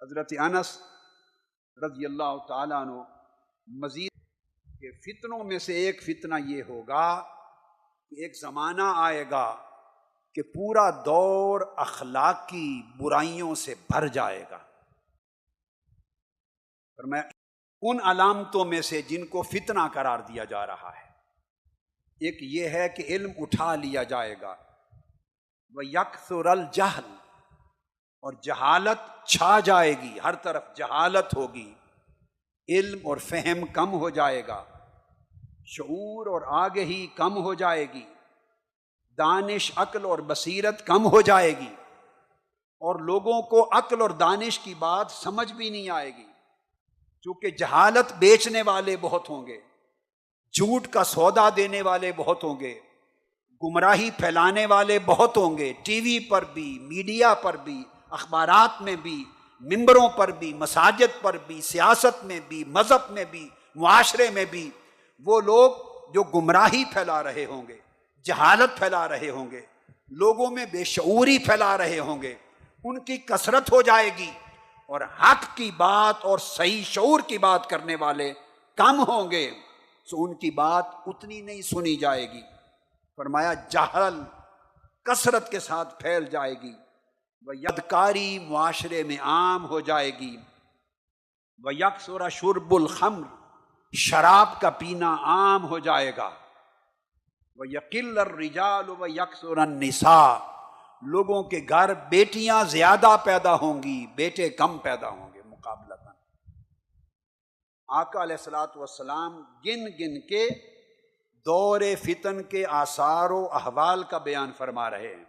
حضرت انس رضی اللہ تعالیٰ عنہ مزید کہ فتنوں میں سے ایک فتنہ یہ ہوگا کہ ایک زمانہ آئے گا کہ پورا دور اخلاقی برائیوں سے بھر جائے گا۔ فرمایا ان علامتوں میں سے جن کو فتنہ قرار دیا جا رہا ہے، ایک یہ ہے کہ علم اٹھا لیا جائے گا، وَيَكْثُرَ الْجَهْلُ، اور جہالت چھا جائے گی، ہر طرف جہالت ہوگی، علم اور فہم کم ہو جائے گا، شعور اور آگہی کم ہو جائے گی، دانش، عقل اور بصیرت کم ہو جائے گی، اور لوگوں کو عقل اور دانش کی بات سمجھ بھی نہیں آئے گی، چونکہ جہالت بیچنے والے بہت ہوں گے، جھوٹ کا سودا دینے والے بہت ہوں گے، گمراہی پھیلانے والے بہت ہوں گے، ٹی وی پر بھی، میڈیا پر بھی، اخبارات میں بھی، ممبروں پر بھی، مساجد پر بھی، سیاست میں بھی، مذہب میں بھی، معاشرے میں بھی، وہ لوگ جو گمراہی پھیلا رہے ہوں گے، جہالت پھیلا رہے ہوں گے، لوگوں میں بے شعوری پھیلا رہے ہوں گے، ان کی کثرت ہو جائے گی، اور حق کی بات اور صحیح شعور کی بات کرنے والے کم ہوں گے، سو ان کی بات اتنی نہیں سنی جائے گی۔ فرمایا جہل کثرت کے ساتھ پھیل جائے گی، بدکاری معاشرے میں عام ہو جائے گی، وَيَكْثُرَ شُرْبُ الْخَمْرِ، شراب کا پینا عام ہو جائے گا، وَيَقِلَّ الرِّجَالُ وَيَكْثُرَ النِّسَاءُ، لوگوں کے گھر بیٹیاں زیادہ پیدا ہوں گی، بیٹے کم پیدا ہوں گے مقابلتاً۔ آقا علیہ الصلوۃ والسلام گن گن کے دور فتن کے آثار و احوال کا بیان فرما رہے ہیں۔